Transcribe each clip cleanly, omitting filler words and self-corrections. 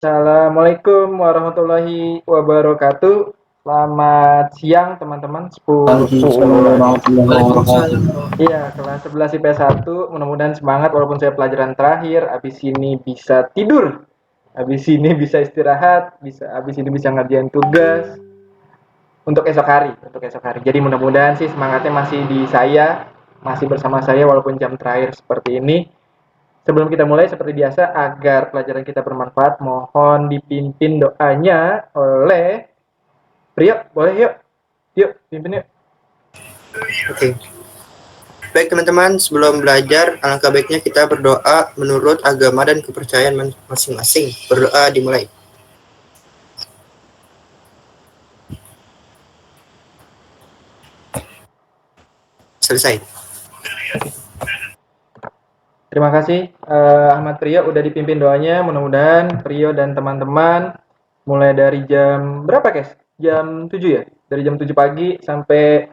Assalamualaikum warahmatullahi wabarakatuh. Selamat siang teman-teman. Waalaikumsalam. Iya, kelas 11 IPS 1. Mudah-mudahan semangat walaupun saya pelajaran terakhir. Habis ini bisa tidur. Habis ini bisa istirahat, habis ini bisa ngerjain tugas untuk esok hari. Jadi mudah-mudahan sih semangatnya masih di saya, masih bersama saya walaupun jam terakhir seperti ini. Sebelum kita mulai, seperti biasa, agar pelajaran kita bermanfaat, mohon dipimpin doanya oleh Priyo. Boleh yuk? Yuk, pimpin yuk. Oke. Baik teman-teman, sebelum belajar, alangkah baiknya kita berdoa menurut agama dan kepercayaan masing-masing. Berdoa dimulai. Selesai. Terima kasih Ahmad Priyo udah dipimpin doanya. Mudah-mudahan Priyo dan teman-teman mulai dari jam berapa, guys? Jam 7 ya? Dari jam 7 pagi sampai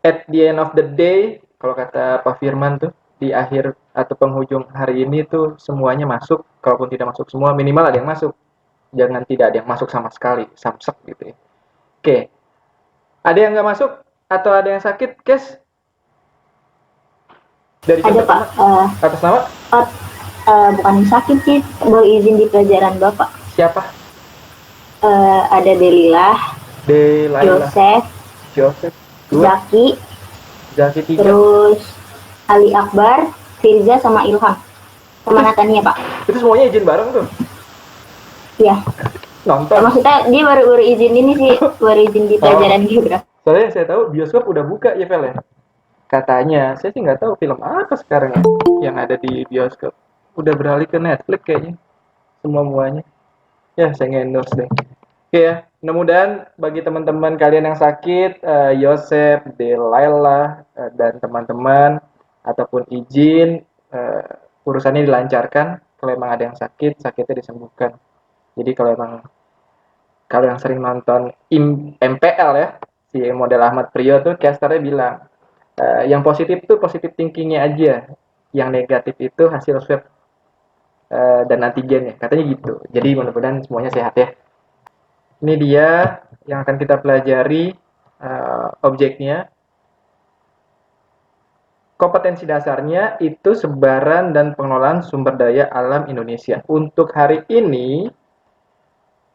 at the end of the day, kalau kata Pak Firman tuh, di akhir atau penghujung hari ini tuh semuanya masuk. Kalaupun tidak masuk semua, minimal ada yang masuk. Jangan tidak ada yang masuk sama sekali, samsek gitu ya. Oke, ada yang nggak masuk atau ada yang sakit, guys? Dari Ada pertama, Pak, atas nama bukan sakit sih, baru izin di pelajaran Bapak. siapa? Ada Delilah, Delailah, Joseph, dua, Zaki, tiga. terus Ali Akbar, Firza sama Ilham. Sama Natania Pak. Itu semuanya izin bareng tuh. Iya. Nonton. Maksudnya dia baru izin ini sih, baru izin di pelajaran geografi. Soalnya yang saya tahu bioskop udah buka ya, Vel ya. Katanya, saya sih nggak tahu film apa sekarang ya yang ada di bioskop. Udah beralih ke Netflix kayaknya. Semuanya. Ya, saya nge-endorse deh. Oke ya, mudah-mudahan bagi teman-teman kalian yang sakit, Yosef, Delilah, dan teman-teman, ataupun izin, urusannya dilancarkan. Kalau emang ada yang sakit, sakitnya disembuhkan. Jadi kalau yang sering nonton MPL ya, si model Ahmad Priyo tuh casternya bilang, yang positif tuh positif thinkingnya aja, yang negatif itu hasil swab dan antigennya, katanya gitu. Jadi mudah-mudahan semuanya sehat ya. Ini dia yang akan kita pelajari objeknya. Kompetensi dasarnya itu sebaran dan pengelolaan sumber daya alam Indonesia. Untuk hari ini,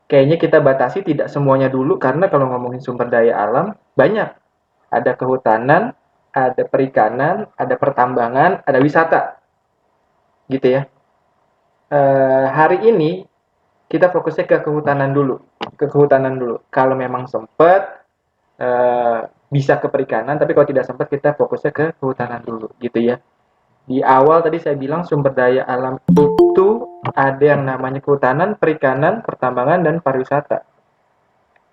kayaknya kita batasi tidak semuanya dulu, karena kalau ngomongin sumber daya alam, banyak. Ada kehutanan, ada perikanan, ada pertambangan, ada wisata. Gitu ya. Hari ini, kita fokusnya ke kehutanan dulu. Kalau memang sempat, bisa ke perikanan, tapi kalau tidak sempat kita fokusnya ke kehutanan dulu gitu ya. Di awal tadi saya bilang sumber daya alam itu ada yang namanya kehutanan, perikanan, pertambangan, dan pariwisata.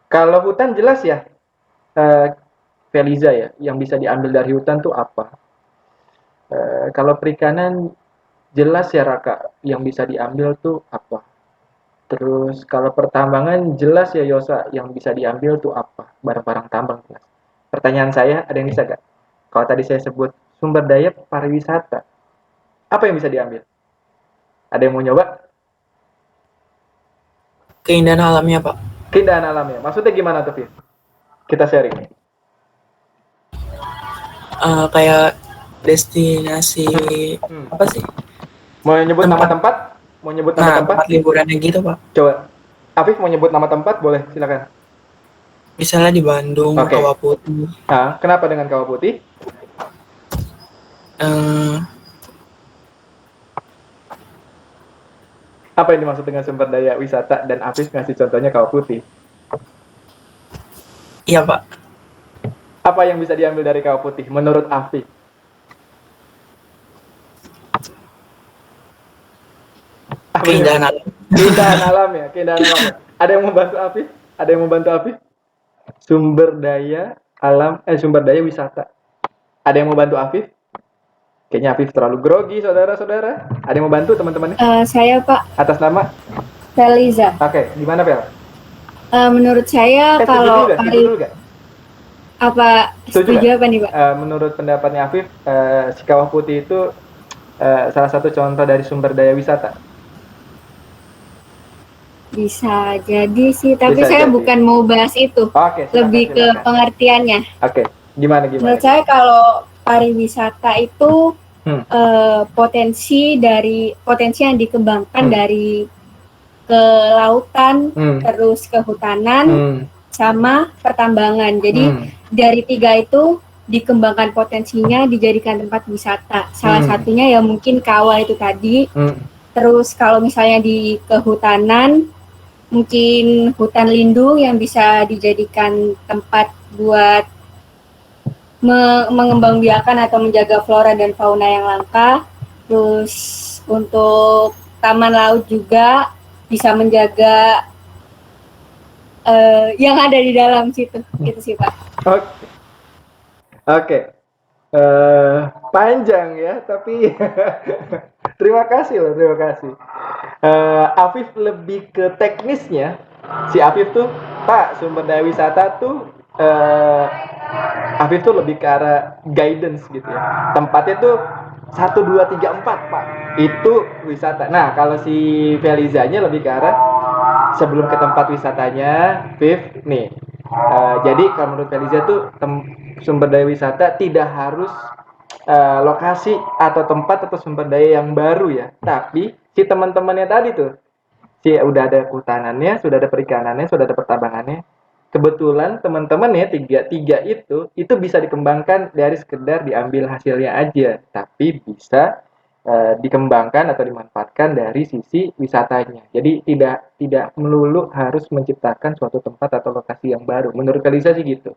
Kalau hutan jelas ya, Feliza ya, yang bisa diambil dari hutan tuh apa? Kalau perikanan jelas ya Raka, yang bisa diambil tuh apa? Terus kalau pertambangan jelas ya Yosa, yang bisa diambil tuh apa? Barang-barang tambang jelas. Pertanyaan saya, ada yang bisa gak? Kalau tadi saya sebut sumber daya pariwisata, apa yang bisa diambil? Ada yang mau nyoba? Keindahan alamnya, Pak. Keindahan alamnya. Maksudnya gimana tuh, Fit? Kita sharing. Kayak destinasi apa sih? Mau nyebut nama tempat? Mau nyebut nama tempat? Tempat liburannya gitu, Pak. Coba. Afif mau nyebut nama tempat? Boleh, silakan. Misalnya di Bandung, Oke. Kawah Putih. Kenapa dengan Kawah Putih? Apa yang dimaksud dengan sumber daya wisata dan Afif ngasih contohnya Kawah Putih? Iya, Pak. Apa yang bisa diambil dari Kawah Putih menurut Afif? Keindahan alam. Keindahan alam ya, keindahan alam. Ada yang membantu Afif? Ada yang membantu Afif? Sumber daya alam, sumber daya wisata. Ada yang membantu Afif? Kayaknya Afif terlalu grogi, saudara-saudara. Ada yang membantu teman-temannya? Saya Pak. Atas nama? Feliza. Oke, gimana Fel? Menurut saya kalau setuju apa nih Pak? Menurut pendapatnya Afif, si Kawah Putih itu salah satu contoh dari sumber daya wisata. Bisa jadi sih, tapi Bisa saya jadi. bukan mau bahas itu. Oke, silakan, Lebih ke silakan. pengertiannya. Oke, gimana? Menurut saya kalau pariwisata itu Hmm. potensi yang dikembangkan Hmm. dari ke lautan, terus kehutanan, sama pertambangan. Jadi dari 3 itu dikembangkan potensinya dijadikan tempat wisata. Salah satunya ya mungkin kawah itu tadi. Terus kalau misalnya di kehutanan, mungkin hutan lindung yang bisa dijadikan tempat buat mengembangbiakan atau menjaga flora dan fauna yang langka. Terus untuk taman laut juga bisa menjaga yang ada di dalam situ. Gitu sih Pak. Oke. Panjang ya, tapi terima kasih loh, terima kasih. Afif lebih ke teknisnya. Si Afif tuh, Pak, sumber daya wisata tuh Afif tuh lebih ke arah guidance gitu ya. Tempatnya tuh 1, 2, 3, 4 Pak. Itu wisata. Nah, kalau si Felizanya lebih ke arah sebelum ke tempat wisatanya, Viv, nih. Jadi kalau menurut Feliza tuh sumber daya wisata tidak harus lokasi atau tempat atau sumber daya yang baru ya. Tapi si teman-temannya tadi tuh, si udah ada kehutanannya, sudah ada perikanannya, sudah ada pertambangannya. Kebetulan teman-temannya tiga itu bisa dikembangkan dari sekedar diambil hasilnya aja, tapi bisa dikembangkan atau dimanfaatkan dari sisi wisatanya. Jadi tidak melulu harus menciptakan suatu tempat atau lokasi yang baru. Menurut Kalisa sih gitu.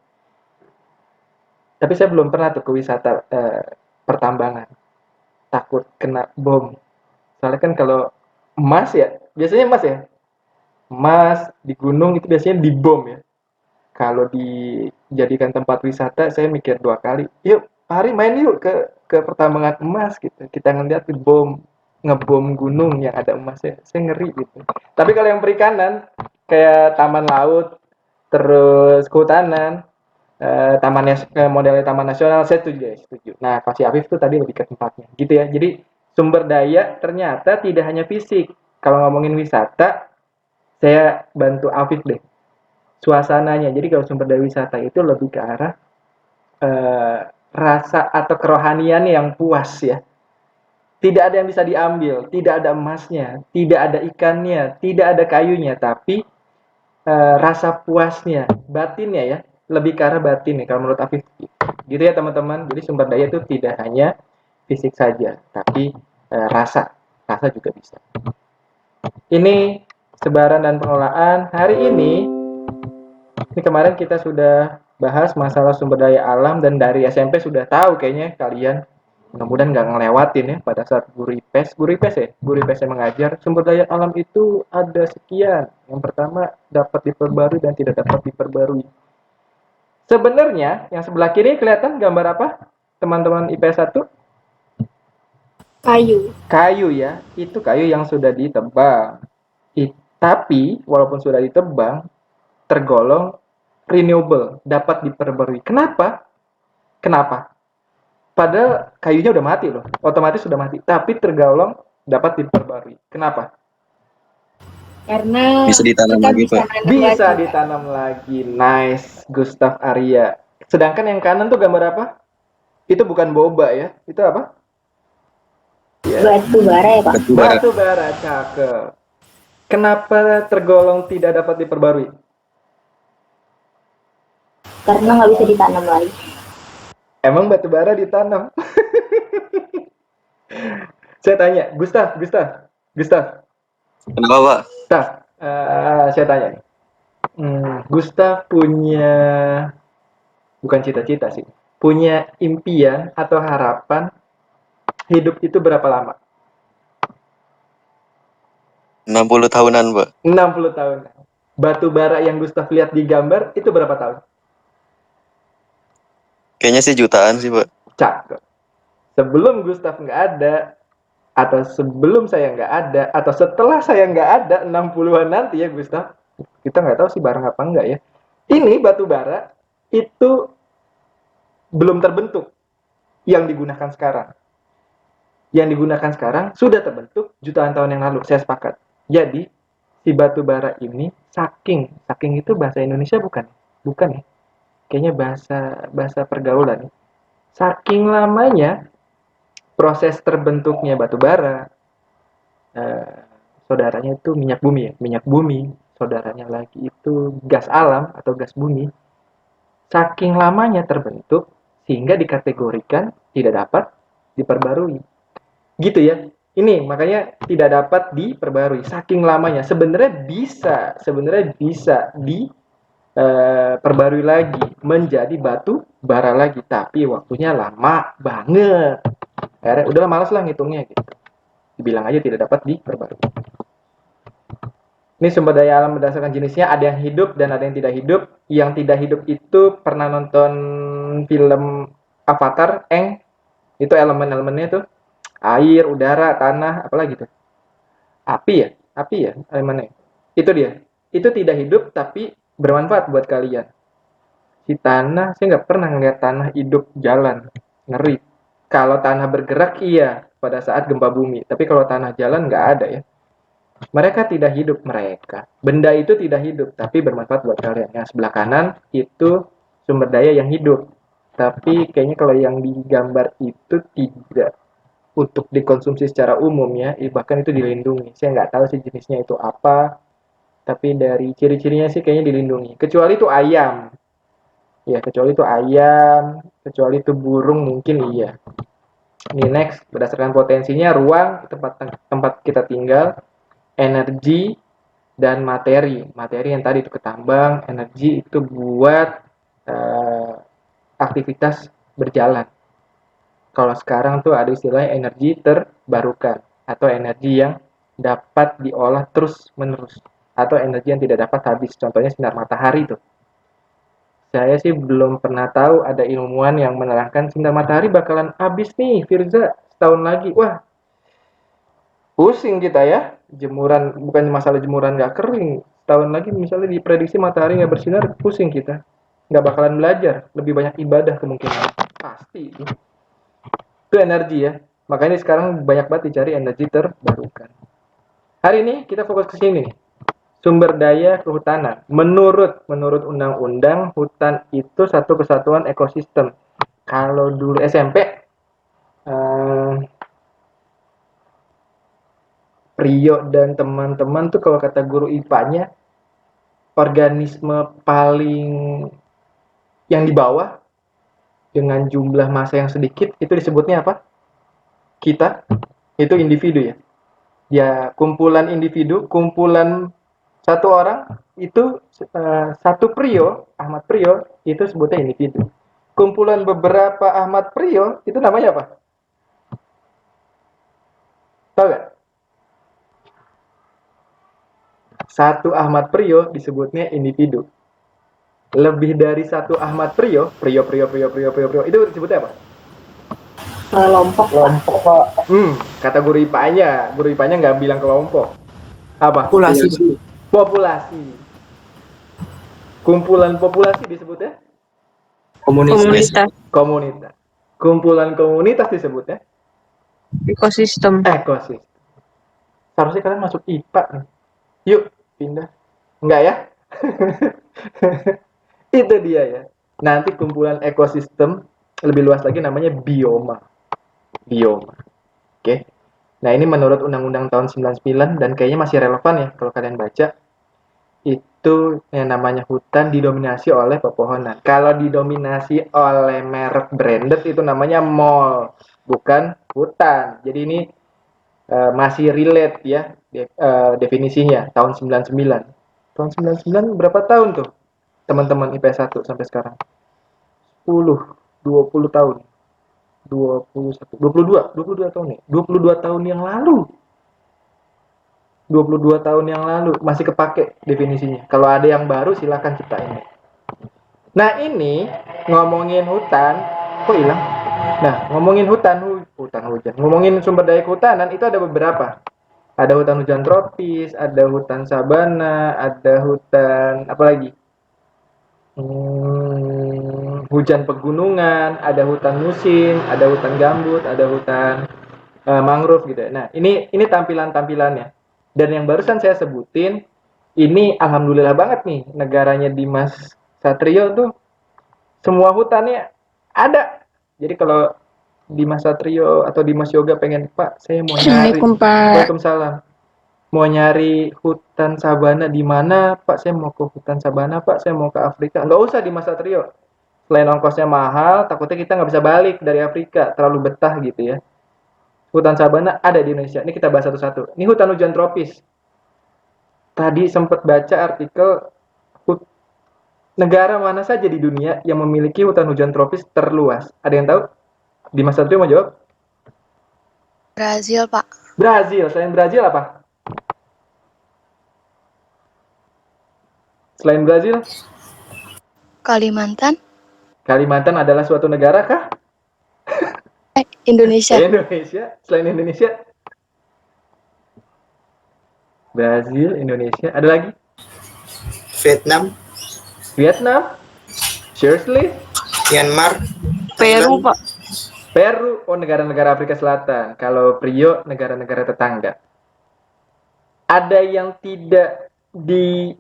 Tapi saya belum pernah tuh ke wisata pertambangan. Takut kena bom. Soalnya kan kalau emas ya, biasanya emas ya. Emas di gunung itu biasanya dibom ya. Kalau dijadikan tempat wisata, saya mikir 2 kali. Yuk, hari main yuk ke pertambangan emas gitu. Kita ngeliat bom ngebom gunung yang ada emasnya. Saya ngeri gitu. Tapi kalau yang perikanan kayak taman laut, terus kehutanan, modelnya taman nasional, saya setuju. Nah, Pak Afif tuh tadi lebih ke tempatnya, gitu ya. Jadi sumber daya ternyata tidak hanya fisik. Kalau ngomongin wisata, saya bantu Afif deh. Suasananya. Jadi kalau sumber daya wisata itu lebih ke arah rasa atau kerohanian yang puas ya. Tidak ada yang bisa diambil, tidak ada emasnya, tidak ada ikannya, tidak ada kayunya, tapi rasa puasnya, batinnya ya, lebih ke arah batin nih kalau menurut Afif. Gitu ya teman-teman. Jadi sumber daya itu tidak hanya fisik saja, tapi rasa juga bisa. Ini sebaran dan pengelolaan hari ini kemarin kita sudah bahas masalah sumber daya alam dan dari SMP sudah tahu kayaknya kalian. Mudah-mudahan nggak ngelewatin ya pada saat guru IPS yang mengajar sumber daya alam itu ada sekian. Yang pertama dapat diperbarui dan tidak dapat diperbarui. Sebenarnya yang sebelah kiri kelihatan gambar apa? Teman-teman IPS 1? Kayu. Kayu ya, itu kayu yang sudah ditebang. Tapi walaupun sudah ditebang, tergolong renewable, dapat diperbarui. Kenapa? Padahal kayunya udah mati loh, otomatis sudah mati, tapi tergolong dapat diperbarui. Kenapa? Karena bisa ditanam lagi, Pak. Bisa ditanam lagi. Nice, Gustav Arya. Sedangkan yang kanan tuh gambar apa? Itu bukan boba ya, itu apa? Batu bara ya Pak? Batu bara, cakep. Kenapa tergolong tidak dapat diperbarui? Karena nggak bisa ditanam lagi. Emang batu bara ditanam? Saya tanya, Gustav. Kenapa, Pak? Gustav, saya tanya nih. Gustav punya, bukan cita-cita sih, punya impian atau harapan hidup itu berapa lama? 60 tahunan, Pak. 60 tahun. Batu bara yang Gustav lihat di gambar itu berapa tahun? Kayaknya sih jutaan sih, Pak. Cakep. Sebelum Gustav nggak ada, atau sebelum saya nggak ada, atau setelah saya nggak ada 60-an nanti ya Gustav, kita nggak tahu sih bareng apa enggak ya. Ini batu bara itu belum terbentuk yang digunakan sekarang. Yang digunakan sekarang sudah terbentuk jutaan tahun yang lalu, saya sepakat. Jadi si batu bara ini saking itu bahasa Indonesia bukan? Bukan ya? Kayaknya bahasa pergaulan. Saking lamanya proses terbentuknya batu bara, saudaranya itu minyak bumi, saudaranya lagi itu gas alam atau gas bumi. Saking lamanya terbentuk sehingga dikategorikan tidak dapat diperbarui. Gitu ya. Ini makanya tidak dapat diperbarui saking lamanya. Sebenarnya bisa diperbarui lagi menjadi batu bara lagi, tapi waktunya lama banget. Akhirnya udahlah malas lah ngitungnya gitu. Dibilang aja tidak dapat diperbarui. Ini sumber daya alam berdasarkan jenisnya, ada yang hidup dan ada yang tidak hidup. Yang tidak hidup itu pernah nonton film Avatar, Aang. Itu elemen-elemennya tuh air, udara, tanah, apalagi tuh. Api ya elemennya. Itu dia. Itu tidak hidup tapi bermanfaat buat kalian. Si tanah, saya nggak pernah ngeliat tanah hidup jalan. Ngeri. Kalau tanah bergerak iya pada saat gempa bumi. Tapi kalau tanah jalan nggak ada ya. Mereka tidak hidup, benda itu tidak hidup tapi bermanfaat buat kalian. Yang sebelah kanan itu sumber daya yang hidup, tapi kayaknya kalau yang digambar itu tidak untuk dikonsumsi secara umum ya, bahkan itu dilindungi. Saya nggak tahu sih jenisnya itu apa, tapi dari ciri-cirinya sih kayaknya dilindungi. Kecuali itu ayam ya, kecuali itu burung mungkin iya. Ini next, berdasarkan potensinya ruang tempat kita tinggal, energi dan materi yang tadi itu ketambang, energi itu buat aktivitas berjalan. Kalau sekarang tuh ada istilahnya energi terbarukan atau energi yang dapat diolah terus menerus atau energi yang tidak dapat habis, contohnya sinar matahari tuh. Saya sih belum pernah tahu ada ilmuwan yang menerangkan sinar matahari bakalan habis nih Firza setahun lagi. Wah, pusing kita ya, jemuran, bukan masalah jemuran nggak kering, tahun lagi misalnya diprediksi matahari nggak bersinar, pusing kita, nggak bakalan belajar, lebih banyak ibadah kemungkinan, pasti itu energi ya, makanya sekarang banyak banget dicari energi terbarukan. Hari ini kita fokus ke sini nih, sumber daya kehutanan. Menurut undang-undang, hutan itu satu kesatuan ekosistem. Kalau dulu SMP Rio dan teman-teman tuh kalau kata guru IPA-nya, organisme paling yang di bawah dengan jumlah massa yang sedikit itu disebutnya apa? Kita, itu individu ya. Ya, kumpulan individu, kumpulan satu orang itu satu Prio, Ahmad Prio itu sebutnya individu. Kumpulan beberapa Ahmad Prio itu namanya apa? Tahu nggak? Satu Ahmad Prio disebutnya individu. Lebih dari satu Ahmad Prio itu disebutnya apa? Kelompok. Pak. Kata guru IPA-nya nggak bilang kelompok. Apa? Populasi. Kumpulan populasi disebutnya? Komunitas. Kumpulan komunitas disebutnya? Ekosistem. Seharusnya kalian masuk IPA nih. Yuk, pindah. Enggak ya? Itu dia ya. Nanti kumpulan ekosistem lebih luas lagi namanya bioma. Oke. Nah, ini menurut Undang-Undang tahun 99 dan kayaknya masih relevan ya kalau kalian baca. Itu yang namanya hutan didominasi oleh pepohonan. Kalau didominasi oleh merek branded itu namanya mall, bukan hutan. Jadi ini masih relate ya definisinya tahun 99. Tahun 99 berapa tahun tuh teman-teman IPS 1 sampai sekarang? 10, 20 tahun. 22 tahun nih. 22 tahun yang lalu. 22 tahun yang lalu masih kepake definisinya. Kalau ada yang baru silakan ciptain. Nah, ini ngomongin hutan, kok hilang? Nah, ngomongin hutan hujan. Ngomongin sumber daya kehutanan itu ada beberapa. Ada hutan hujan tropis, ada hutan sabana, ada hutan apa lagi? Hujan pegunungan, ada hutan musim, ada hutan gambut, ada hutan mangrove gitu. Nah, ini tampilan-tampilannya. Dan yang barusan saya sebutin Ini alhamdulillah banget nih negaranya Dimas Satrio tuh semua hutannya ada. Jadi kalau Dimas Satrio atau Dimas Yoga pengen, Pak, saya mau nyari. Assalamualaikum, Pak. Waalaikumsalam. Mau nyari hutan sabana di mana, Pak? Saya mau ke hutan sabana, Pak. Saya mau ke Afrika. Nggak usah Dimas Satrio. Selain ongkosnya mahal, takutnya kita nggak bisa balik dari Afrika, terlalu betah gitu ya. Hutan sabana ada di Indonesia. Ini kita bahas satu-satu. Ini hutan hujan tropis. Tadi sempat baca artikel negara mana saja di dunia yang memiliki hutan hujan tropis terluas. Ada yang tahu? Dimas Satrio mau jawab? Brazil, Pak. Brazil. Selain Brazil apa? Selain Brazil? Kalimantan. Kalimantan adalah suatu negara kah? Indonesia. Indonesia. Selain Indonesia? Brazil, Indonesia. Ada lagi? Vietnam, Vietnam? Seriously? Myanmar, Peru, Thailand. Pak. Peru, oh negara-negara Afrika Selatan. Kalau Prio, negara-negara tetangga. Ada yang tidak di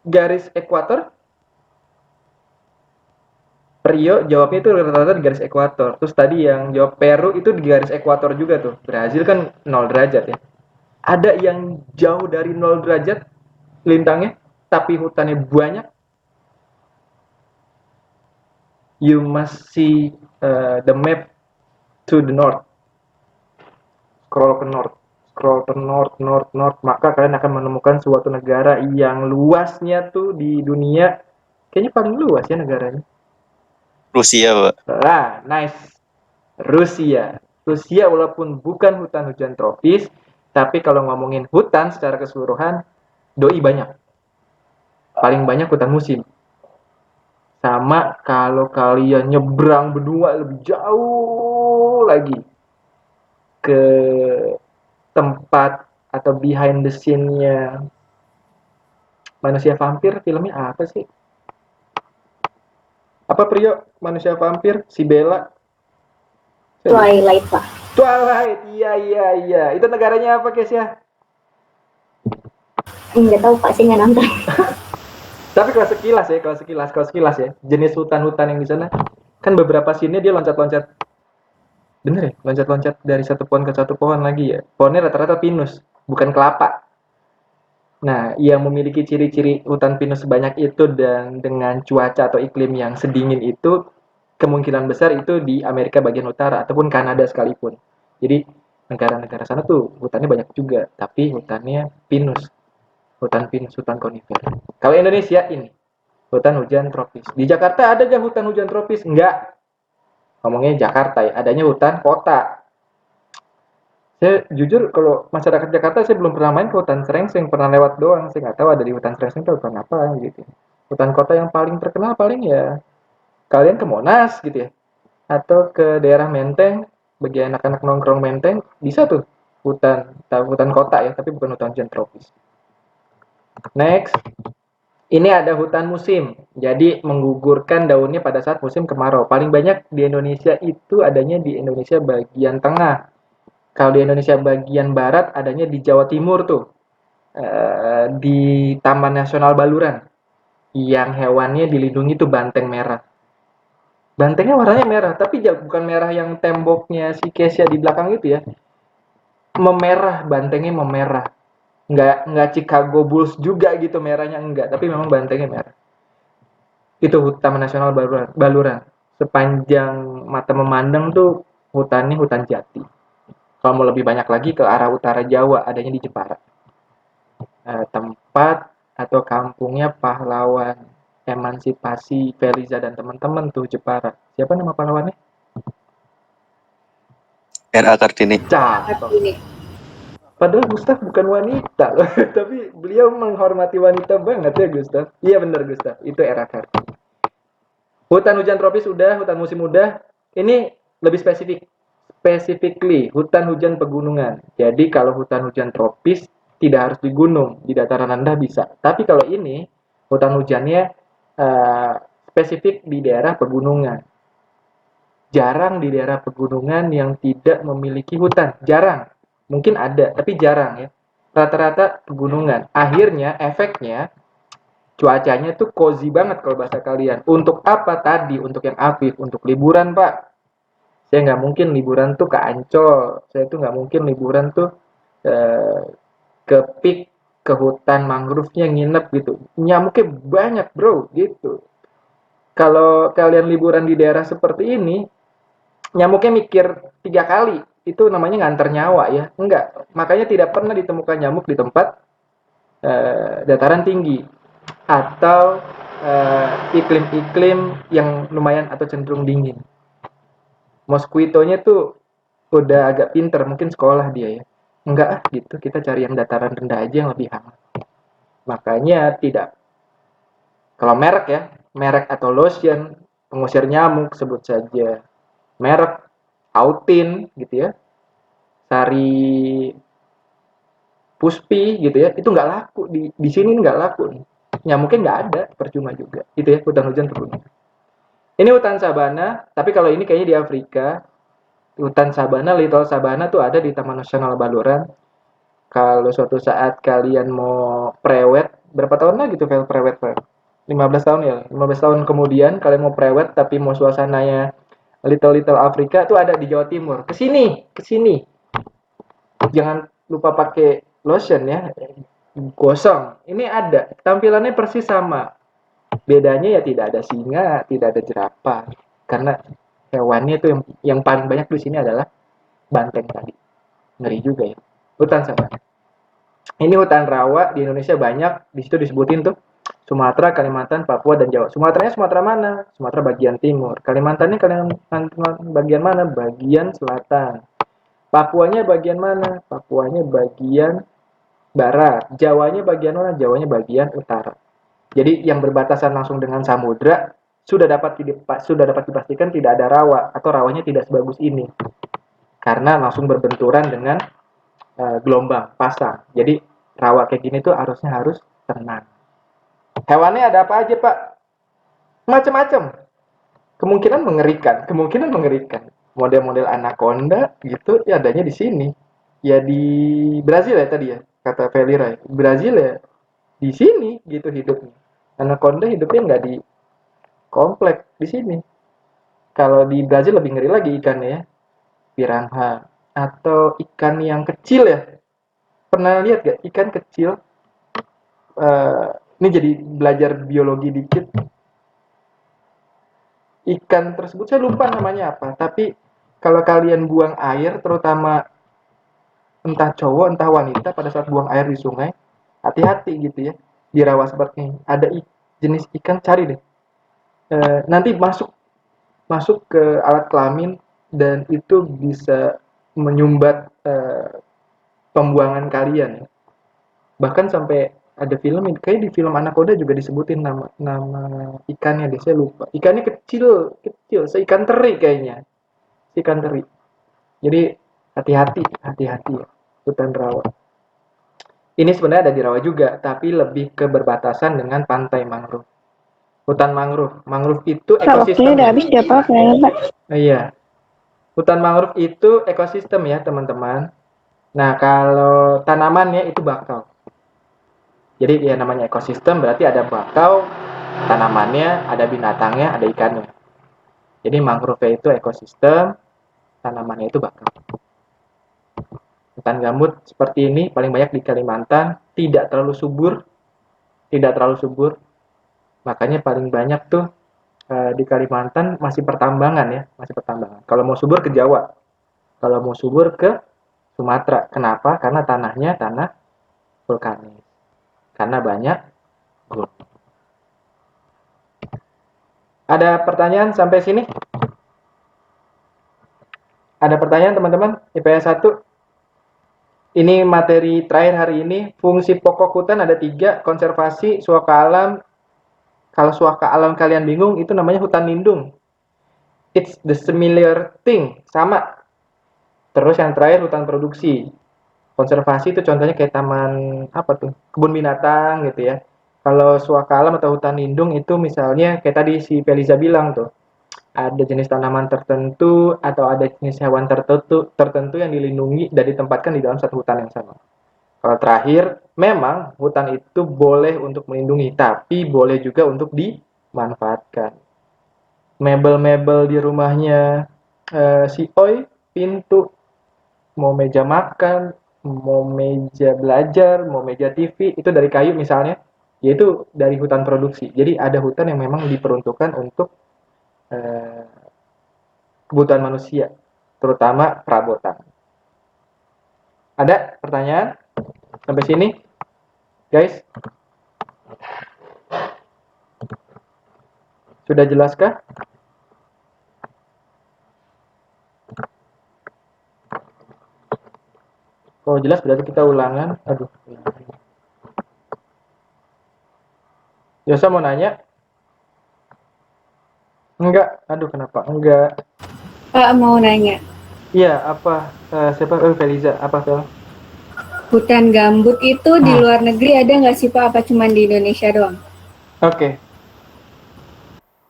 garis ekuator? Prio jawabnya itu rata-rata di garis ekuator. Terus tadi yang jawab Peru itu di garis ekuator juga tuh. Brazil kan 0 derajat ya. Ada yang jauh dari 0 derajat lintangnya, tapi hutannya banyak. You must see the map to the north. Scroll ke north, maka kalian akan menemukan suatu negara yang luasnya tuh di dunia kayaknya paling luas ya negaranya. Rusia, Pak. Nice. Rusia walaupun bukan hutan hujan tropis, tapi kalau ngomongin hutan secara keseluruhan, doi banyak. Paling banyak hutan musim. Sama kalau kalian nyebrang berdua lebih jauh lagi ke tempat atau behind the scene-nya Manusia Vampir, filmnya apa sih? Apa Prio? Manusia Vampir, si Bella. Twilight, Pak. Twilight, iya. Itu negaranya apa, Kes ya? Nggak tahu, Pak, sih nggak nonton. Tapi kalau sekilas ya, jenis hutan-hutan yang di sana kan beberapa scene-nya dia loncat-loncat. Bener ya? Loncat-loncat dari satu pohon ke satu pohon lagi ya. Pohonnya rata-rata pinus, bukan kelapa. Nah, yang memiliki ciri-ciri hutan pinus sebanyak itu dan dengan cuaca atau iklim yang sedingin itu, kemungkinan besar itu di Amerika bagian utara ataupun Kanada sekalipun. Jadi negara-negara sana tuh hutannya banyak juga, tapi hutannya pinus. Hutan pinus, hutan konifer. Kalau Indonesia ini, hutan hujan tropis. Di Jakarta ada gak hutan hujan tropis? Enggak. Ngomongnya Jakarta ya, adanya hutan kota. Saya jujur kalau masyarakat Jakarta saya belum pernah main ke hutan Serengseng, pernah lewat doang. Saya nggak tahu ada di hutan Serengseng itu hutan apa gitu. Hutan kota yang paling terkenal paling ya kalian ke Monas gitu ya. Atau ke daerah Menteng, bagi anak-anak nongkrong Menteng, bisa tuh hutan kota ya, tapi bukan hutan hujan tropis. Next. Ini ada hutan musim. Jadi menggugurkan daunnya pada saat musim kemarau. Paling banyak di Indonesia itu adanya di Indonesia bagian tengah. Kalau di Indonesia bagian barat adanya di Jawa Timur tuh. Di Taman Nasional Baluran. Yang hewannya dilindungi tuh banteng merah. Bantengnya warnanya merah, tapi bukan merah yang temboknya si Kesia di belakang itu ya. Memerah, bantengnya memerah. Nggak Chicago Bulls juga gitu merahnya, enggak, tapi memang bantengnya merah. Itu Taman Nasional Baluran. Sepanjang mata memandang tuh hutannya hutan jati. Kalau mau lebih banyak lagi ke arah utara Jawa, adanya di Jepara. Tempat atau kampungnya pahlawan emansipasi Feliza dan teman-teman tuh Jepara. Siapa nama pahlawannya? R.A. Kartini. Cakep. Padahal Gustaf bukan wanita loh, tapi beliau menghormati wanita banget ya Gustaf. Iya benar Gustaf, itu era Kartini. Hutan hujan tropis udah, hutan musim udah. Ini lebih spesifik. Specifically, hutan hujan pegunungan. Jadi kalau hutan hujan tropis tidak harus di gunung, di dataran rendah bisa. Tapi kalau ini hutan hujannya spesifik di daerah pegunungan. Jarang di daerah pegunungan yang tidak memiliki hutan, jarang. Mungkin ada, tapi jarang ya. rata-rata pegunungan. Akhirnya efeknya cuacanya tuh cozy banget kalau bahasa kalian. Untuk apa tadi? Untuk yang Afif, untuk liburan Pak. Saya nggak mungkin liburan tuh ke Ancol. Saya tuh nggak mungkin liburan tuh eh, ke Peak, ke hutan mangrove-nya nginep gitu. Nyamuknya banyak bro, gitu. Kalau kalian liburan di daerah seperti ini, nyamuknya mikir 3 kali. Itu namanya nganter nyawa ya. Enggak, makanya tidak pernah ditemukan nyamuk di tempat dataran tinggi atau iklim-iklim yang lumayan atau cenderung dingin. Mosquito-nya tuh udah agak pinter, mungkin sekolah dia ya. Enggak gitu, kita cari yang dataran rendah aja yang lebih hangat. Makanya tidak, kalau merek ya, merek atau lotion pengusir nyamuk sebut saja merek Autin gitu ya, Sari Puspi gitu ya, itu nggak laku di sini, nggak laku nih. Nyamuknya nggak ada, percuma juga. Itu ya, hutan hujan pegunungan. Ini hutan sabana, tapi kalau ini kayaknya di Afrika. Hutan sabana, Little Sabana tuh ada di Taman Nasional Baluran. Kalau suatu saat kalian mau prewed, berapa tahun lagi tuh prewed? 15 tahun ya. 15 tahun kemudian kalian mau prewed tapi mau suasananya Little Afrika tuh ada di Jawa Timur. Kesini. Jangan lupa pakai lotion ya. Gosong. Ini ada. Tampilannya persis sama. Bedanya ya tidak ada singa, tidak ada jerapah. Karena hewannya itu yang paling banyak di sini adalah banteng tadi. Ngeri juga ya. Hutan sabana. Ini hutan rawa di Indonesia banyak. Di situ disebutin tuh Sumatera, Kalimantan, Papua, dan Jawa. Sumateranya Sumatera mana? Sumatera bagian timur. Kalimantannya Kalimantan bagian mana? Bagian selatan. Papuanya bagian mana? Papuanya bagian barat. Jawanya bagian mana? Jawanya bagian utara. Jadi yang berbatasan langsung dengan samudra sudah dapat dipastikan tidak ada rawa atau rawanya tidak sebagus ini karena langsung berbenturan dengan gelombang pasang. Jadi rawa kayak gini tuh harus tenang. Hewannya ada apa aja Pak? Macam-macam. Kemungkinan mengerikan. Model-model anaconda gitu ya adanya di sini. Ya di Brazil ya tadi ya kata Felira. Brazil ya di sini gitu hidupnya. Anaconda hidupnya nggak di komplek di sini. Kalau di Brazil lebih ngeri lagi ikannya ya, piranha atau ikan yang kecil ya. Pernah lihat gak ikan kecil? Ini jadi belajar biologi dikit. Ikan tersebut saya lupa namanya apa, tapi kalau kalian buang air, terutama entah cowok entah wanita pada saat buang air di sungai, hati-hati gitu ya. Di rawa seperti ini ada jenis ikan, cari deh. Nanti masuk ke alat kelamin dan itu bisa menyumbat pembuangan kalian. Bahkan sampai ada film, kayak di film Anaconda juga disebutin nama ikannya deh, saya lupa. Ikannya kecil, seikan teri kayaknya. Ikan teri. Jadi hati-hati ya, hutan rawa. Ini sebenarnya ada di rawa juga, tapi lebih ke berbatasan dengan pantai mangrove. Hutan mangrove. Mangrove itu ekosistem. Udah habis ya Pak, Pak. Iya. Hutan mangrove itu ekosistem ya, teman-teman. Nah, kalau tanamannya itu bakau. Jadi ya namanya ekosistem berarti ada bakau, tanamannya, ada binatangnya, ada ikannya. Jadi mangrove itu ekosistem, tanamannya itu bakau. Hutan gambut seperti ini paling banyak di Kalimantan, tidak terlalu subur. Makanya paling banyak tuh di Kalimantan masih pertambangan ya, Kalau mau subur ke Jawa, kalau mau subur ke Sumatera. Kenapa? Karena tanahnya tanah vulkanis. Karena banyak gunung. Ada pertanyaan sampai sini? Ada pertanyaan teman-teman? IPS 1. Ini materi terakhir hari ini. Fungsi pokok hutan ada 3. Konservasi, suaka alam. Kalau suaka alam kalian bingung, itu namanya hutan lindung. It's the similar thing. Sama. Terus yang terakhir hutan produksi. Konservasi itu contohnya kayak taman kebun binatang gitu ya. Kalau suaka alam atau hutan lindung itu misalnya kayak tadi si Feliza bilang tuh, ada jenis tanaman tertentu atau ada jenis hewan tertentu yang dilindungi dan ditempatkan di dalam satu hutan yang sama. Kalau terakhir, memang hutan itu boleh untuk melindungi, tapi boleh juga untuk dimanfaatkan. Mebel-mebel di rumahnya si Oi, pintu, mau meja makan, mau meja belajar, mau meja TV, itu dari kayu misalnya, yaitu dari hutan produksi. Jadi ada hutan yang memang diperuntukkan untuk kebutuhan manusia, terutama perabotan. Ada pertanyaan sampai sini, guys? Sudah jelaskah? Kalau jelas berarti kita ulangan. Aduh. Yosa mau nanya? Enggak. Aduh, kenapa? Enggak. Pak mau nanya. Iya, apa? Siapa? Feliza. Apa, Fel? Hutan gambut itu di luar negeri ada nggak sih Pak? Apa cuma di Indonesia doang? Oke.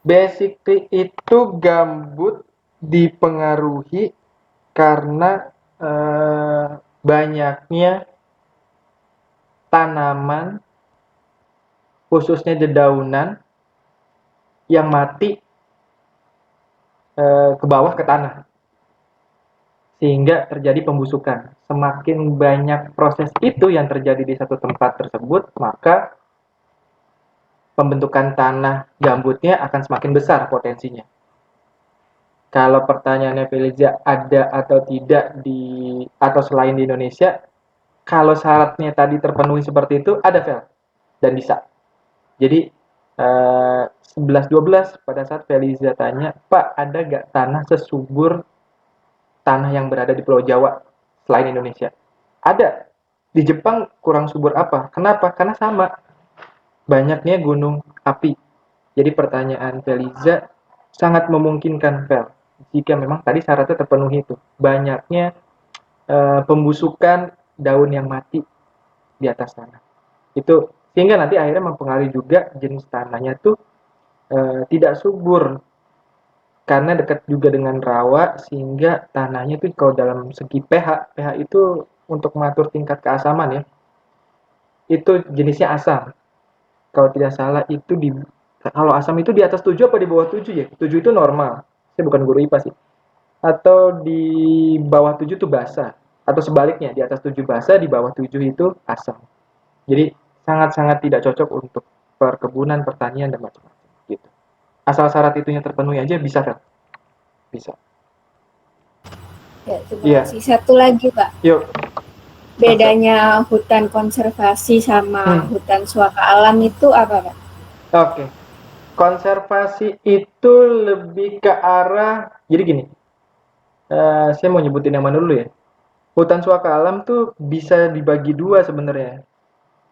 Basically itu gambut dipengaruhi karena banyaknya tanaman, khususnya dedaunan, yang mati ke bawah ke tanah. Sehingga terjadi pembusukan. Semakin banyak proses itu yang terjadi di satu tempat tersebut, maka pembentukan tanah gambutnya akan semakin besar potensinya. Kalau pertanyaannya Feliza ada atau tidak atau selain di Indonesia, kalau syaratnya tadi terpenuhi seperti itu, ada Fel, dan bisa. Jadi 11-12 pada saat Feliza tanya, Pak ada gak tanah sesubur tanah yang berada di Pulau Jawa selain Indonesia? Ada. Di Jepang kurang subur apa? Kenapa? Karena sama. Banyaknya gunung api. Jadi pertanyaan Feliza sangat memungkinkan, Fel, jika memang tadi syaratnya terpenuhi itu. Banyaknya pembusukan daun yang mati di atas tanah. Itu sehingga nanti akhirnya mempengaruhi juga jenis tanahnya tuh tidak subur. Karena dekat juga dengan rawa sehingga tanahnya itu kalau dalam segi pH itu untuk mengatur tingkat keasaman ya. Itu jenisnya asam. Kalau tidak salah itu kalau asam itu di atas 7 apa di bawah 7 ya? 7 itu normal. Saya bukan guru IPA sih. Atau di bawah 7 itu basa. Atau sebaliknya, di atas 7 basa, di bawah 7 itu asam. Jadi sangat-sangat tidak cocok untuk perkebunan, pertanian, dan macam-macam. Gitu. Asal syarat itunya terpenuhi aja bisa kan? Bisa. Ya, terima kasih. Satu lagi Pak. Yuk. Bedanya hutan konservasi sama hutan suaka alam itu apa Pak? Oke. Konservasi itu lebih ke arah, jadi gini, saya mau nyebutin yang mana dulu ya. Hutan suaka alam tuh bisa dibagi dua sebenarnya.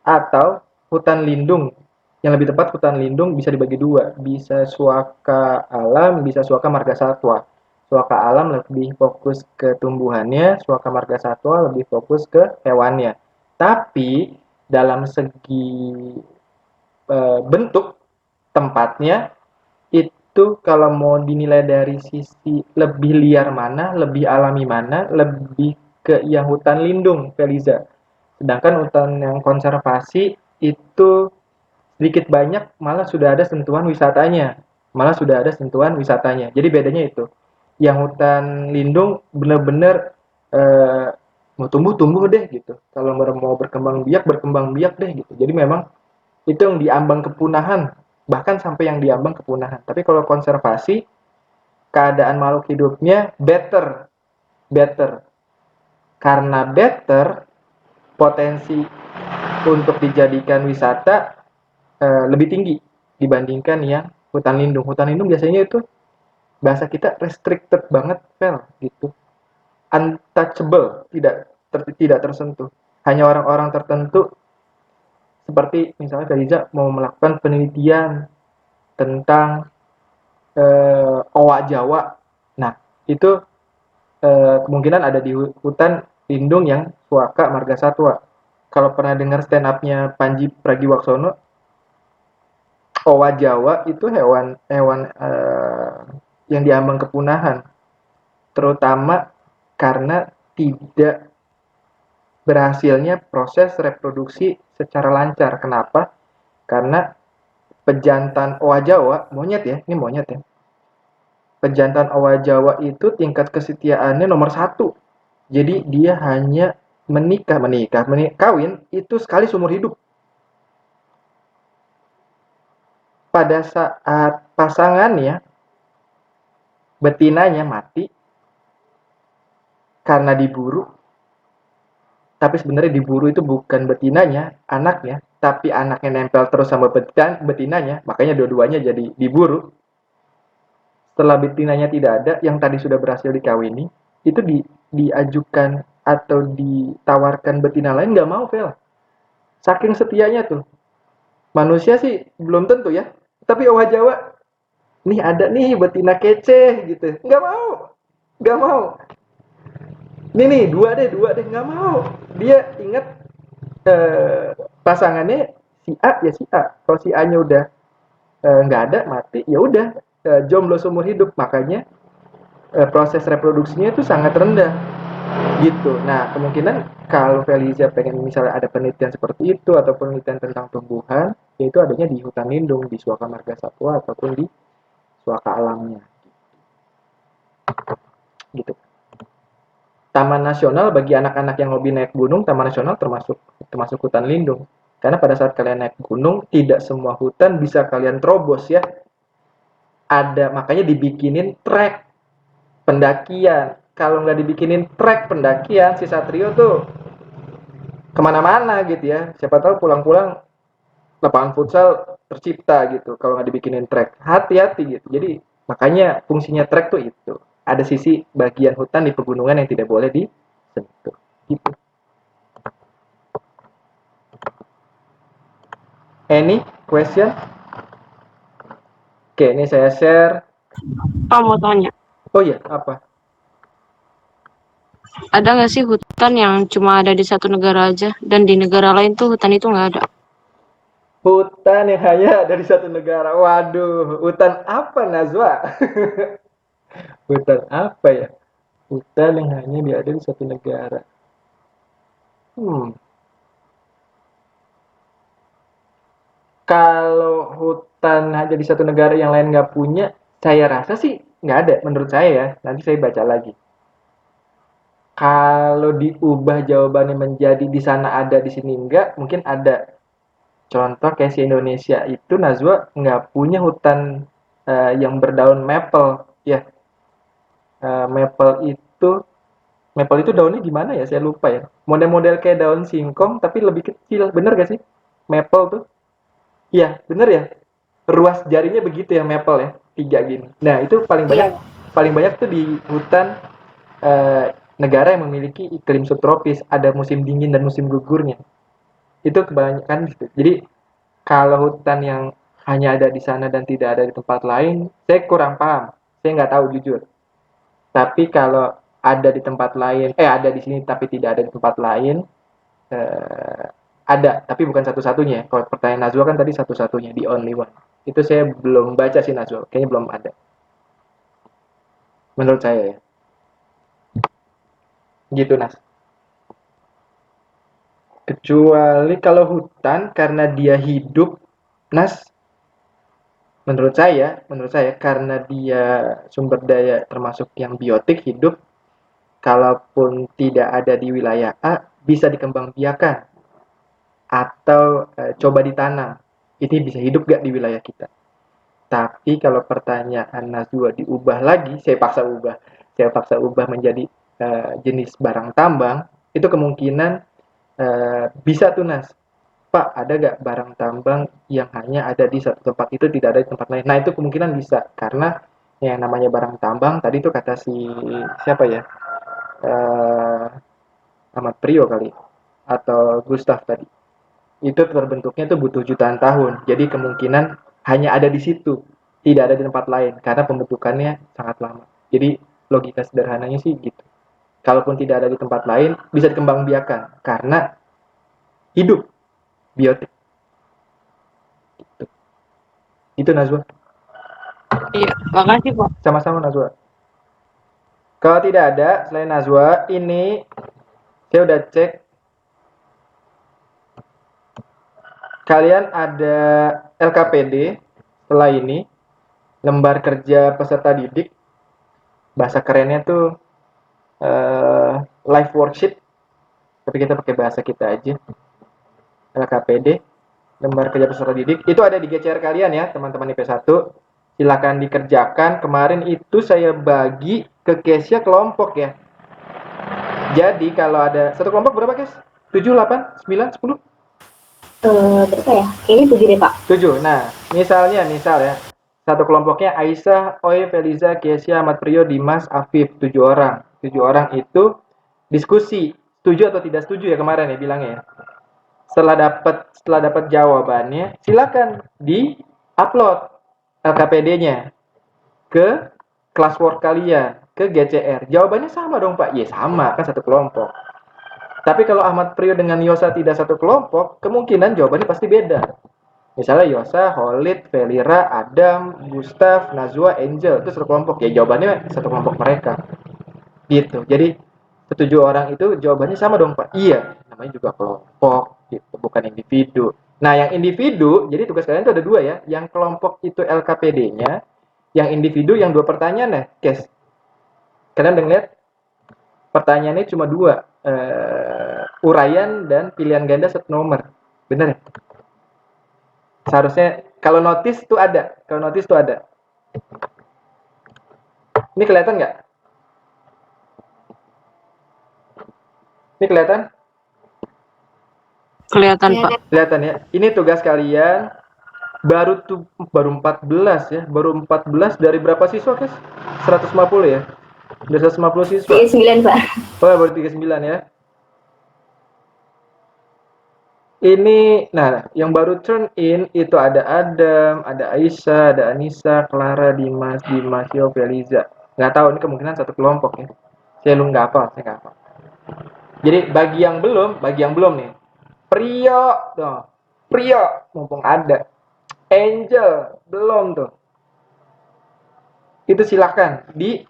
Atau hutan lindung, yang lebih tepat hutan lindung bisa dibagi dua. Bisa suaka alam, bisa suaka marga satwa. Suaka alam lebih fokus ke tumbuhannya, suaka marga satwa lebih fokus ke hewannya. Tapi dalam segi bentuk tempatnya itu kalau mau dinilai dari sisi lebih liar mana, lebih alami mana, lebih ke yang hutan lindung, Feliza. Sedangkan hutan yang konservasi itu sedikit banyak malah sudah ada sentuhan wisatanya. Jadi bedanya itu. Yang hutan lindung benar-benar mau tumbuh deh gitu. Kalau mau berkembang biak deh gitu. Jadi memang itu yang diambang kepunahan, bahkan sampai yang diambang kepunahan. Tapi kalau konservasi, keadaan makhluk hidupnya better. Karena better, potensi untuk dijadikan wisata lebih tinggi dibandingkan yang hutan lindung. Hutan lindung biasanya itu bahasa kita restricted banget, Fel, gitu. Untouchable, tidak tersentuh. Hanya orang-orang tertentu seperti misalnya Feliza mau melakukan penelitian tentang owa Jawa. Nah, itu kemungkinan ada di hutan lindung yang suaka marga satwa. Kalau pernah dengar stand up-nya Panji Pragiwaksono, owa Jawa itu hewan yang diambang kepunahan, terutama karena tidak berhasilnya proses reproduksi secara lancar. Kenapa? Karena pejantan owa Jawa, monyet ya, ini monyet ya. Pejantan owa Jawa itu tingkat kesetiaannya nomor 1. Jadi dia hanya kawin itu sekali seumur hidup. Pada saat pasangannya, betinanya mati karena diburu, tapi sebenarnya diburu itu bukan betinanya, anaknya, tapi anaknya nempel terus sama betinanya, makanya dua-duanya jadi diburu. Setelah betinanya tidak ada, yang tadi sudah berhasil dikawini, itu diajukan atau ditawarkan betina lain, nggak mau, Vel. Saking setianya tuh. Manusia sih belum tentu ya, tapi owa Jawa, nih ada nih betina kece gitu, nggak mau. Nih, dua deh, nggak mau. Dia ingat pasangannya si A ya si A. Kalau si A-nya udah nggak ada, mati, ya udah jomblo seumur hidup. Makanya proses reproduksinya itu sangat rendah gitu. Nah, kemungkinan kalau Felicia pengen misalnya ada penelitian seperti itu atau penelitian tentang tumbuhan, yaitu adanya di hutan lindung, di Suaka Marga Satwa ataupun di suaka alamnya gitu. Taman nasional bagi anak-anak yang hobi naik gunung, taman nasional termasuk hutan lindung. Karena pada saat kalian naik gunung, tidak semua hutan bisa kalian terobos ya. Ada, makanya dibikinin trek pendakian. Kalau nggak dibikinin trek pendakian, si Satrio tuh kemana-mana gitu ya. Siapa tahu pulang-pulang lapangan futsal tercipta gitu. Kalau nggak dibikinin trek, hati-hati gitu. Jadi makanya fungsinya trek tuh itu. Ada sisi bagian hutan di pegunungan yang tidak boleh disentuh. Gitu. Any question? Oke, ini saya share. Pak mau tanya, Oh iya, apa? ada nggak sih hutan yang cuma ada di satu negara aja dan di negara lain tuh hutan itu nggak ada? Hutan yang hanya dari satu negara. Waduh, hutan apa Nazwa? Hutan apa ya? Hutan yang hanya ada di satu negara. Kalau hutan hanya di satu negara yang lain nggak punya, saya rasa sih nggak ada menurut saya ya. Nanti saya baca lagi. Kalau diubah jawabannya menjadi di sana ada, di sini enggak, mungkin ada. Contoh kayak si Indonesia itu Nazwa nggak punya hutan yang berdaun maple. Ya, maple itu daunnya gimana ya? Saya lupa ya. Model-model kayak daun singkong tapi lebih kecil. Bener gak sih? Maple tuh. Iya, bener ya. Ruas jarinya begitu ya maple ya, 3 gini. Nah, itu paling banyak tuh di hutan negara yang memiliki iklim subtropis, ada musim dingin dan musim gugurnya. Itu kebanyakan gitu. Jadi kalau hutan yang hanya ada di sana dan tidak ada di tempat lain, saya kurang paham. Saya nggak tahu jujur. Tapi kalau ada di tempat lain, ada di sini tapi tidak ada di tempat lain, ada, tapi bukan satu-satunya. Kalau pertanyaan Nazwa kan tadi satu-satunya, the only one. Itu saya belum baca sih Nazwa, kayaknya belum ada. Menurut saya ya. Gitu Nas. Kecuali kalau hutan karena dia hidup, Nas, menurut saya karena dia sumber daya termasuk yang biotik hidup, kalaupun tidak ada di wilayah A, bisa dikembangbiakan atau coba ditanam. Ini bisa hidup gak di wilayah kita? Tapi kalau pertanyaan Nazwa diubah lagi, saya paksa ubah menjadi jenis barang tambang, itu kemungkinan bisa tuh Nas. Pak, ada gak barang tambang yang hanya ada di satu tempat itu, tidak ada di tempat lain? Nah, itu kemungkinan bisa, karena yang namanya barang tambang, tadi tuh kata si, siapa ya? Ahmad Priyo kali, atau Gustav tadi. Itu terbentuknya tuh butuh jutaan tahun. Jadi kemungkinan hanya ada di situ, tidak ada di tempat lain, karena pembentukannya sangat lama. Jadi logika sederhananya sih gitu. Kalaupun tidak ada di tempat lain, bisa dikembangbiakan, karena hidup. Biotik. Itu Nazwa. Iya, makasih Pak. Sama-sama Nazwa. Kalau tidak ada selain Nazwa, ini saya udah cek kalian ada LKPD setelah ini, lembar kerja peserta didik, bahasa kerennya tuh live worksheet, tapi kita pakai bahasa kita aja, LKPD, lembar kerja peserta didik, itu ada di GCR kalian ya teman-teman IP1, silakan dikerjakan. Kemarin itu saya bagi ke case-nya kelompok ya, jadi kalau ada satu kelompok berapa guys? 7, 8, 9, 10? Berapa ya? Kayaknya 7 deh Pak. 7. Nah, misal ya, satu kelompoknya Aisyah, Oi, Feliza, Kesia, Ahmad Priyo, Dimas, Afif, 7 orang. 7 orang itu diskusi, setuju atau tidak setuju ya kemarin ya bilangnya ya. Setelah dapat jawabannya, silakan di-upload LKPD-nya ke classwork kalian, ke GCR. Jawabannya sama dong Pak? Ya sama, kan satu kelompok. Tapi kalau Ahmad Priyo dengan Yosa tidak satu kelompok, kemungkinan jawabannya pasti beda. Misalnya Yosa, Holid, Felira, Adam, Gustaf, Nazwa, Angel, itu satu kelompok. Ya jawabannya satu kelompok mereka. Gitu. Jadi 7 orang itu jawabannya sama dong Pak? Iya, namanya juga kelompok, gitu, bukan individu. Nah yang individu, jadi tugas kalian itu ada 2 ya. Yang kelompok itu LKPD-nya, yang individu yang 2 pertanyaan ya, guys. Kalian udah ngeliat? Pertanyaannya cuma 2. Uraian dan pilihan ganda satu nomor. Bener ya? Seharusnya kalau notis tuh ada. Ini kelihatan nggak? Ini kelihatan? Kelihatan, Pak. Kelihatan ya. Ini tugas kalian baru 14 ya. Baru 14 dari berapa siswa, guys? 150 ya. Dari 150 siswa. 39 Pak. Oh, baru 39 ya. Ini, nah, yang baru turn in itu ada Adam, ada Aisyah, ada Anissa, Clara, Dimas, Yo, Feliza. Nggak tahu, ini kemungkinan satu kelompok ya. Saya nggak hafal. Jadi bagi yang belum nih. Priyo, mumpung ada. Angel, belum tuh. Itu silakan di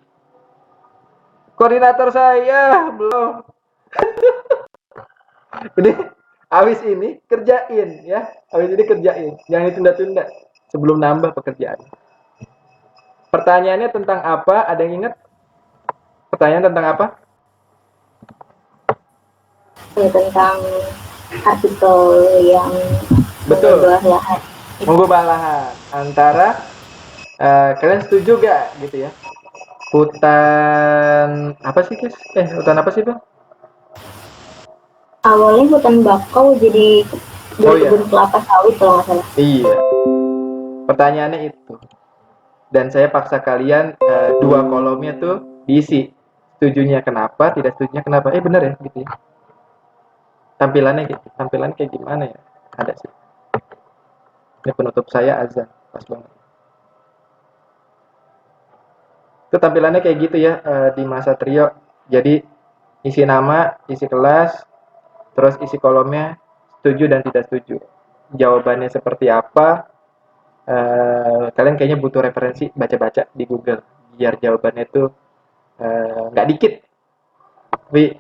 koordinator saya, belum. Jadi Awis ini kerjain ya. Jangan ditunda-tunda sebelum nambah pekerjaan. Pertanyaannya tentang apa? Ada yang ingat? Pertanyaan tentang apa? Tentang artikel yang betul. Mengubah lahan. Antara kalian setuju gak gitu ya? Hutan apa sih guys? Hutan apa sih Bang? Awalnya hutan bakau jadi kebun kelapa sawit kalau nggak salah. Iya. Pertanyaannya itu. Dan saya paksa kalian 2 kolomnya tuh diisi. Setujunya kenapa, tidak setujunya kenapa. Bener ya gitu ya. Tampilannya kayak gimana ya? Ada sih. Ini penutup saya azan, pas banget. Itu tampilannya kayak gitu ya di masa trio. Jadi isi nama, isi kelas, terus isi kolomnya setuju dan tidak setuju. Jawabannya seperti apa? Kalian kayaknya butuh referensi baca-baca di Google biar jawabannya itu nggak dikit, tapi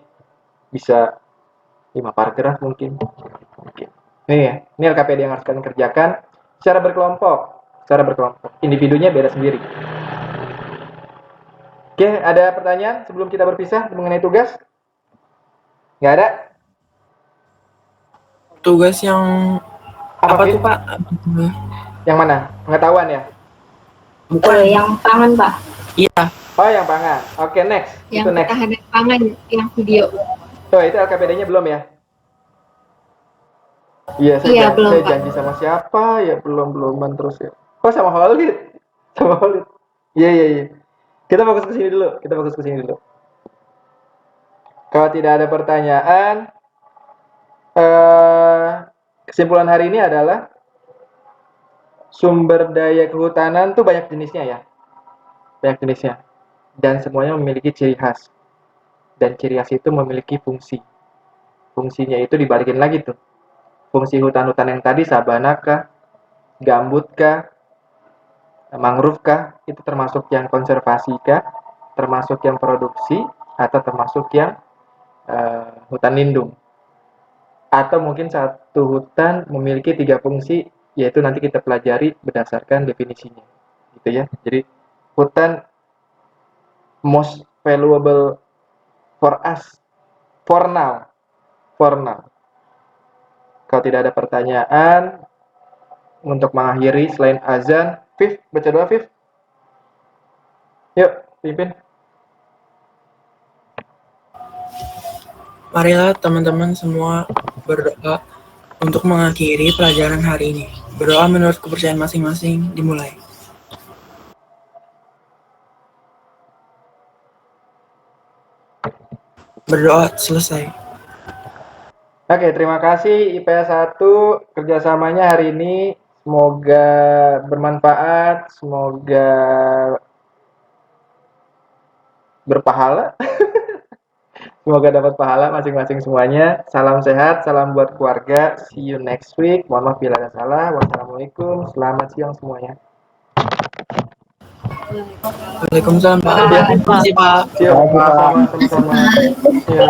bisa 5 paragraf mungkin. Nih ya, ini LKPD yang harus kalian kerjakan secara berkelompok. Individunya beda sendiri. Oke, ada pertanyaan sebelum kita berpisah mengenai tugas? Nggak ada? Tugas yang apa tuh Pak? Yang mana? Pengetahuan ya? Bukan. Yang pangan Pak. Iya. Oh, yang pangan. Oke, next. Yang ketahanan pangan, yang video. Oh, itu LKPD-nya belum ya? Iya, saya janji sama siapa ya? Belum terus ya. Oh, sama Holid. Iya. Kita fokus ke sini dulu. Kalau tidak ada pertanyaan, kesimpulan hari ini adalah sumber daya kehutanan tuh banyak jenisnya ya. Dan semuanya memiliki ciri khas. Dan ciri khas itu memiliki fungsi. Fungsinya itu dibalikin lagi tuh. Fungsi hutan-hutan yang tadi, sabana kah, gambut kah, mangrove kah, itu termasuk yang konservasi kah, termasuk yang produksi, atau termasuk yang hutan lindung. Atau mungkin satu hutan memiliki 3 fungsi, yaitu nanti kita pelajari berdasarkan definisinya. Gitu ya. Jadi hutan most valuable for us for now. Kalau tidak ada pertanyaan untuk mengakhiri selain azan, Viv, baca doa Viv. Yuk, pimpin. Marilah teman-teman semua berdoa untuk mengakhiri pelajaran hari ini. Berdoa menurut kepercayaan masing-masing, dimulai. Berdoa selesai. Oke, terima kasih IPS 1 kerjasamanya hari ini. Semoga bermanfaat, semoga berpahala. Semoga dapat pahala masing-masing semuanya. Salam sehat, salam buat keluarga. See you next week. Mohon maaf bila ada salah. Wassalamualaikum. Selamat siang semuanya. Waalaikumsalam Pak. Ya. Terima kasih Pak. Siap, sama-sama. Ya.